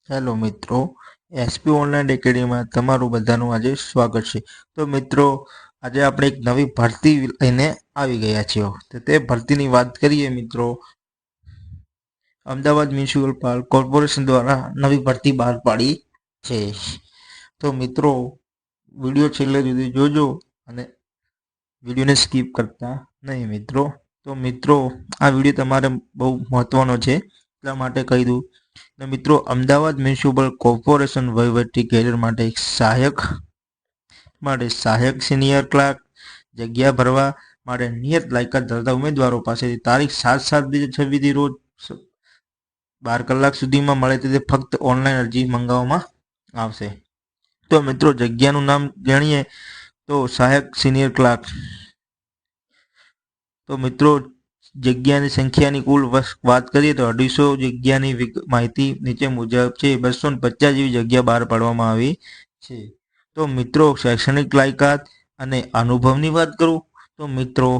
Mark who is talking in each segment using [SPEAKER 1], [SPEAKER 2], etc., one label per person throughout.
[SPEAKER 1] Hello મિત્રો, SP online એકેડમીમાં તમારું બધાનું આજે સ્વાગત છે. તો મિત્રો, આજે આપણે એક નવી ભરતી લઈને આવી ગયા છીએ. તો તે ભરતીની વાત કરીએ મિત્રો, અમદાવાદ મ્યુનિસિપલ કોર્પોરેશન દ્વારા નવી ભરતી બહાર પાડી છે. તો મિત્રો, વિડીયો છેલ્લે સુધી જોજો અને વિડીયોને સ્કીપ કરતા નહીં મિત્રો. તો મિત્રો, આ વિડીયો તમારે બહુ મહત્વનો છે, એટલા માટે કહી દઉં. તો મિત્રો, અમદાવાદ મ્યુનિસિપલ કોર્પોરેશન વહીવટી કેડર માટે સહાયક સિનિયર ક્લાર્ક જગ્યા ભરવા માટે નિયત લાયકાત ધરાવતા ઉમેદવારો પાસેથી તારીખ 7/7/2026 રોજ 12 કલાક સુધીમાં મળે તે ફક્ત ઓનલાઈન અરજી મંગાવવામાં આવશે. તો મિત્રો, જગ્યાનું નામ જાણીએ તો સહાયક સિનિયર ક્લાર્ક. તો મિત્રો, જગ્યાની સંખ્યાની કુલ વાત કરીએ તો 250 જગ્યાની માહિતી નીચે મુજબ છે. 250 જેવી જગ્યા બહાર પાડવામાં આવી છે. તો મિત્રો, શૈક્ષણિક લાયકાત અને અનુભવની વાત કરું તો મિત્રો,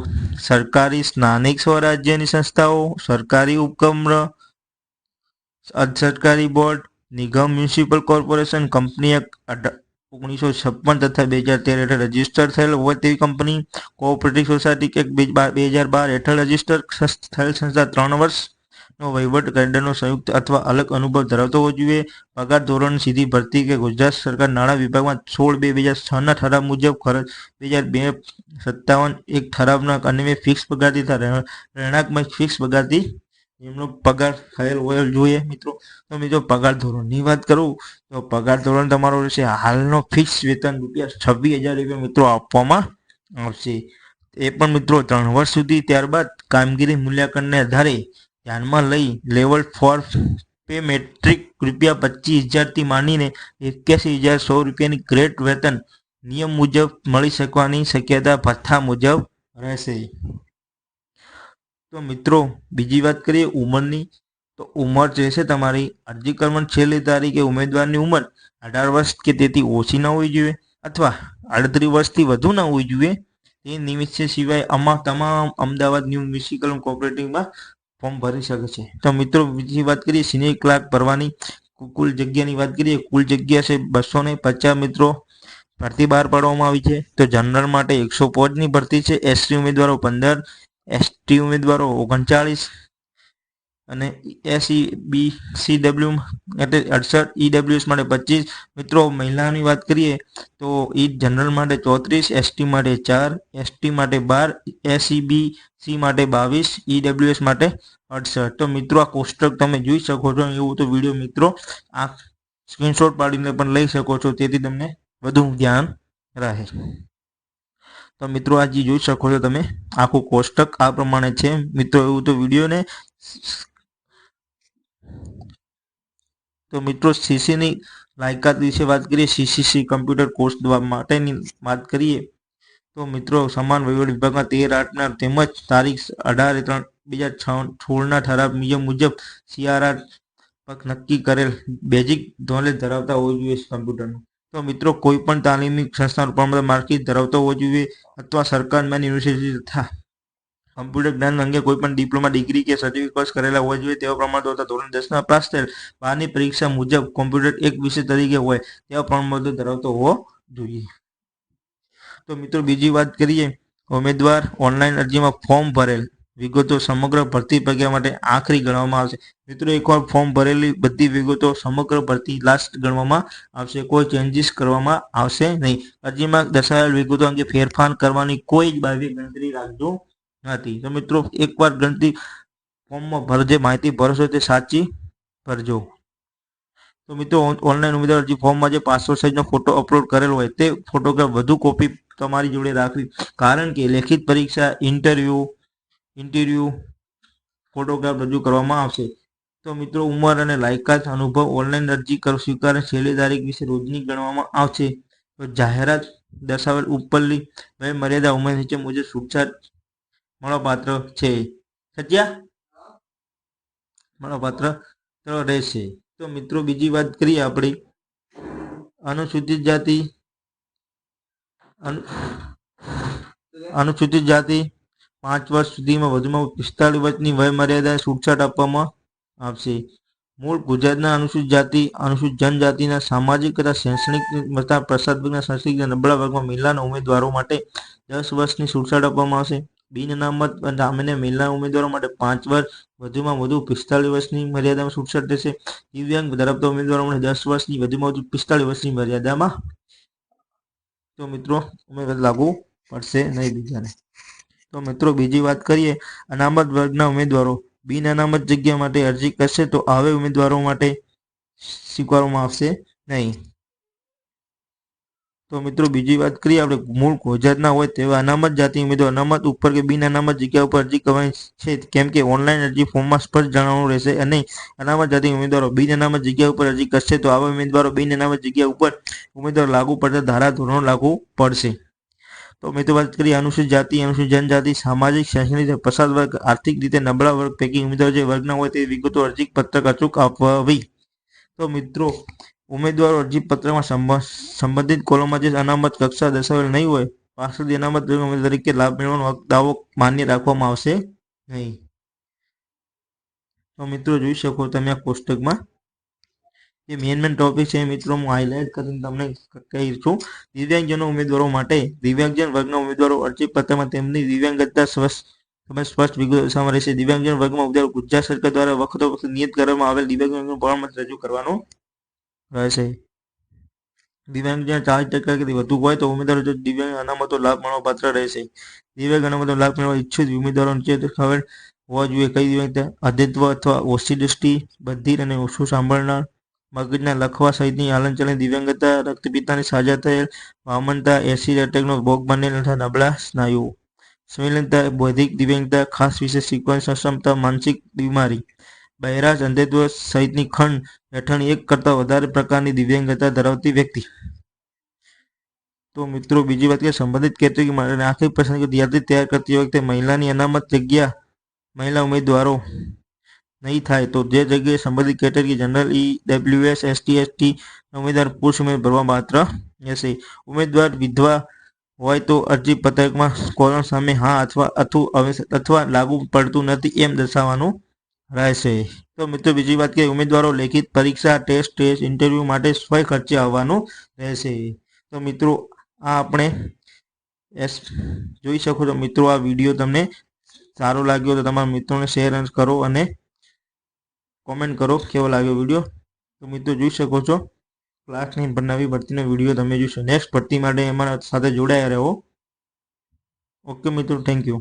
[SPEAKER 1] સરકારી સ્થાનિક સ્વરાજ્યની સંસ્થાઓ, સરકારી ઉપક્રમ, અર્ધસરકારી બોર્ડ, નિગમ, મ્યુનિસિપલ કોર્પોરેશન, કંપની એક્ટ 1956 તથા 2013 હેઠળ રજીસ્ટર થયેલ હોય તેવી કંપની, કોઓપરેટિવ સોસાયટી એક્ટ 2012 હેઠળ રજીસ્ટર થયેલ સંસ્થા 3 વર્ષનો વહીવટ કેડરનો સંયુક્ત અથવા અલગ અનુભવ ધરાવતો હોવો જોઈએ. પગાર ધોરણ સીધી ભરતી કે ગુજરાત સરકાર નાણાં વિભાગમાં 16/2006ના ઠરાવ મુજબ ખર્ચ 2057 એક ઠરાવના અન્વયે ફિક્સ પગારથી રહેણાંકમાં ફિક્સ પગારથી નિમણૂક પગાર થયેલ હોવો જોઈએ મિત્રો. તો મિત્રો, પગાર ધોરણની વાત કરું તો પગાર ધોરણ તમારો રહેશે હાલનો ફિક્સ વેતન ₹26,000 મિત્રો આપવામાં આવશે. એ પણ મિત્રો 3 વર્ષ સુધી. ત્યારબાદ કામગીરી મૂલ્યાંકનને આધારે ધ્યાનમાં લઈ લેવલ 4 પે મેટ્રિક ₹25,000થી માંડીને ₹81,100ની ગ્રેડ વેતન નિયમ મુજબ મળી શકવાની શક્યતા ભથ્થા મુજબ રહેશે. તો મિત્રો, બીજી વાત કરીએ ઉંમરની, તો ઉંમર રહેશે તમારી અરજી કરવાની છેલ્લી તારીખે ઉમેદવારની ઉંમર 18 વર્ષ કે તેથી ઓછી ના હોવી જોઈએ અથવા 38 વર્ષથી વધુ ના હોવી જોઈએ. તે નિમિત્તે સિવાય આમાં તમામ અમદાવાદ મ્યુનિસિપલ કોર્પોરેટિવમાં ફોર્મ ભરી શકે છે. તો મિત્રો, બીજી વાત કરીએ સિનિયર ક્લાર્ક ભરવાની કુલ જગ્યાની વાત કરીએ. કુલ જગ્યા છે 250 મિત્રો. ભરતી બહાર પાડવામાં આવી છે. તો જનરલ માટે 105ની ભરતી છે. એસસી ઉમેદવારો 15, એસટી ઉમેદવારો 39 અને SEBCW એટલે 68, ઈડબ્લ્યુએસ માટે 25 મિત્રો. મહિલાની વાત કરીએ તો જનરલ માટે 34, એસટી માટે 4, એસટી માટે 12, SEBC માટે 22, ઈડબ્લ્યુએસ માટે 68. તો મિત્રો, આ કોષ્ટક તમે જોઈ શકો છો. એવું તો વિડીયો મિત્રો આ સ્ક્રીનશોટ પાડીને પણ લઈ શકો છો, તેથી તમને વધુ ધ્યાન રહે. તો મિત્રો, આ જે જોઈ શકો છો તમે આખું કોષ્ટક આ પ્રમાણે છે મિત્રો. એવું તો વિડીયોને તો મિત્રો, સીસીની લાયકાત વિશે વાત કરીએ. સીસીસી કમ્પ્યુટર કોર્સ માટેની વાત કરીએ તો મિત્રો, સમાન વહીવટ વિભાગમાં 13/8ના તેમજ તારીખ 18/3/2016ના ઠરાવ નિયમ મુજબ CRR નક્કી કરેલ બેઝિક નોલેજ ધરાવતા હોવું જોઈએ કમ્પ્યુટરનું. તો મિત્રો, કોઈ પણ તાલીમી સંસ્થાનું પ્રમાણપત્ર માર્કશીટ ધરાવતો હોવો જોઈએ અથવા સરકાર માન્ય યુનિવર્સિટી તથા કમ્પ્યુટર જ્ઞાન અંગે કોઈ પણ ડિપ્લોમા, ડિગ્રી કે સર્ટિફિકેટ કોર્સ કરેલા હોવા જોઈએ. તેવા પ્રમાણપત્ર ધોરણ 10ના પાસ થયેલ 12ની પરીક્ષા મુજબ કોમ્પ્યુટર એક વિષય તરીકે હોય તેવા પ્રમાણપત્ર ધરાવતો હોવો જોઈએ. તો મિત્રો, બીજી વાત કરીએ ઉમેદવાર ઓનલાઈન અરજીમાં ફોર્મ ભરેલ વિગતો સમગ્ર ભરતી પ્રક્રિયા માટે આખરી ગણવામાં આવશે. મિત્રો, એકવાર ફોર્મ ભરેલી બધી વિગતો સમગ્ર ભરતી લાસ્ટ ગણવામાં આવશે. કોઈ ચેન્જીસ કરવામાં આવશે નહીં. અરજીમાં દર્શાવેલ વિગતો અંગે ફેરફાર કરવાની કોઈ જ બાબતે ગણતરી રાખજો નથી. તો મિત્રો, એકવાર ગણતરી ફોર્મમાં જે માહિતી ભરશો તે સાચી ભરજો. તો મિત્રો, ઓનલાઈન ઉમેદવાર અરજી ફોર્મમાં જે પાસપોર્ટ સાઇઝનો ફોટો અપલોડ કરેલો હોય તે ફોટોગ્રાફ વધુ કોપી તમારી જોડે રાખવી, કારણ કે લેખિત પરીક્ષા, ઇન્ટરવ્યુ ફોટોગ્રાફ રજૂ કરવામાં આવશે. તો મિત્રો, ઉંમર અને લાયકાત અનુભવ ઓનલાઈન અરજી સ્વીકારે છેલ્લી તારીખ વિશે રોજની ગણવામાં આવશે. તો જાહેરાત દર્શાવેલ ઉપરની વય મર્યાદા ઉંમર નીચે મુજબ છૂટછાટ મળવાપાત્ર છે. મળવાપાત્ર રહેશે. તો મિત્રો, બીજી વાત કરીએ આપણી અનુસૂચિત જાતિ 5 વર્ષ સુધીમાં વધુમાં 45 વર્ષની વય મર્યાદા છૂટછાટ આપવામાં આવશે. મૂળ ગુજરાતના અનુસૂચિત જાતિ અનુસૂચિત જનજાતિના સામાજિક તથા શૈક્ષણિક તથા પ્રસાદિકના સાંસ્કૃતિક નબળા વર્ગમાં મહિલાના ઉમેદવારો માટે 10 વર્ષની છૂટછાટ આપવામાં આવશે. બિન અનામત અને મહિલા ઉમેદવારો માટે 5 વર્ષ, વધુમાં વધુ 45 વર્ષની મર્યાદામાં છૂટછાટ રહેશે. દિવ્યાંગ ધરાવતા ઉમેદવારો માટે 10 વર્ષની, વધુમાં વધુ 45 વર્ષની મર્યાદામાં તો મિત્રો ઉમેદવાર લાગુ પડશે નહીં બીજાને. તો મિત્રો બીજી વાત કરીએ, અનામત વર્ગના ઉમેદવારો બિન અનામત જગ્યા માટે અરજી કરશે તો આવા ઉમેદવારો માટે સ્વીકારવામાં આવશે નહીં. તો મિત્રો બીજી વાત કરીએ, આપણે મૂળ ગુજરાતના હોય તેવા અનામત જાતિ ઉમેદવાર અનામત ઉપર કે બિન અનામત જગ્યા ઉપર અરજી કરવાની છે, કેમ કે ઓનલાઈન અરજી ફોર્મમાં સ્પષ્ટ જણાવવાનું રહેશે. અને અનામત જાતિ ઉમેદવારો બિન અનામત જગ્યા ઉપર અરજી કરશે તો આવા ઉમેદવારો બિન અનામત જગ્યા ઉપર ઉમેદવાર લાગુ પડતા ધારા ધોરણો લાગુ પડશે. તો મિત્રો વાત કરીએ, અનુસૂચિત જાતિ અનુસૂચિત જનજાતિ સામાજિક શૈક્ષણિક પછાત વર્ગ આર્થિક રીતે નબળા વર્ગ પૈકી ઉમેદવાર જે વર્ગના હોય તે વિગતો અરજી પત્રક અચૂક આપવી. તો મિત્રો ઉમેદવારો અરજી પત્રમાં સંબંધિત કોલમમાં જે અનામત કક્ષા દર્શાવેલ નહીં હોય પાછળથી અનામત ઉમેદવાર તરીકે લાભ મેળવવાનો દાવો માન્ય રાખવામાં આવશે નહીં. તો મિત્રો જોઈ શકો તમે આ કોષ્ટકમાં જે મેન ટોપિક છે મિત્રો હું હાઇલાઇટ કરીને તમને કહી છું. દિવ્યાંગજનો ઉમેદવારો માટે દિવ્યાંગજન વર્ગના ઉમેદવારો અરજી પત્રમાં તેમની દિવ્યાંગતા સ્પષ્ટ વિગતો દર્શાવવામાં રહેશે. દિવ્યાંગજન વર્ગમાં ઉમેદવારો ગુજરાત સરકાર દ્વારા વખતો વખત નિયત કરવામાં આવેલ દિવ્યાંગનું પ્રમાણપત્ર રજૂ કરવાનું રહેશે. દિવ્યાંગજન 40% કે વધુ હોય તો ઉમેદવારો જો દિવ્યાંગ અનામતો લાભ મળવા પાત્ર રહેશે. દિવ્યાંગ અનામતો લાભ મેળવવા ઈચ્છુક ઉમેદવારો નીચે ખબર હોવા જોઈએ કઈ દિવ્યાંગતા: અંધત્વ અથવા ઓછી દૃષ્ટિ, બધિર અને ઓછું સાંભળનાર, મગજના લખવા સહિતની હાલનચલનની દિવ્યાંગતા, રક્તપિત્તની સાજા થયેલ, વામનતા, એસિડ એટેકનો ભોગ બનેલ તથા નબળા સ્નાયુઓ, સંવેદનતા, બૌદ્ધિક દિવ્યાંગતા, ખાસ વિશેષ શીખવાની સક્ષમતા, માનસિક બીમારી, બહેરાશ, અંધત્વ સહિતની ખંડ હેઠળની એક કરતાં વધારે પ્રકારની દિવ્યાંગતા ધરાવતી વ્યક્તિ. તો મિત્રો બીજી વાત કે સંબંધિત કેટેગરી માટે આખરી પસંદગી યાદી તૈયાર કરતી વખતે મહિલાની અનામત જગ્યા મહિલા ઉમેદવારો નહીં થાય તો જે જગ્યાએ સંબંધિત કેટેગરી જનરલ, EWS, ST ઉમેદવાર પુરુષ ઉમેદવાર ભરવા પાત્ર રહેશે. ઉમેદવાર વિધવા હોય તો અરજી પત્રકમાં કોલમ સામે હા અથવા લાગુ પડતું નથી એમ દર્શાવવાનું રહેશે. તો મિત્રો બીજી વાત કે ઉમેદવારો લેખિત પરીક્ષા ટેસ્ટ ઇન્ટરવ્યૂ માટે સ્વય ખર્ચે આવવાનું રહેશે. તો મિત્રો આ આપણે જોઈ શકો છો. મિત્રો આ વિડીયો તમને સારો લાગ્યો તો તમારા મિત્રોને શેર કરો અને કોમેન્ટ કરો કેવો લાગ્યો વિડીયો. તો મિત્રો જોઈ શકો છો ક્લાસની નવી ભરતીનો વિડીયો તમે જોશો. નેક્સ્ટ ભરતી માટે અમારા સાથે જોડાયા રહો. ઓકે મિત્રો, થેન્ક યુ.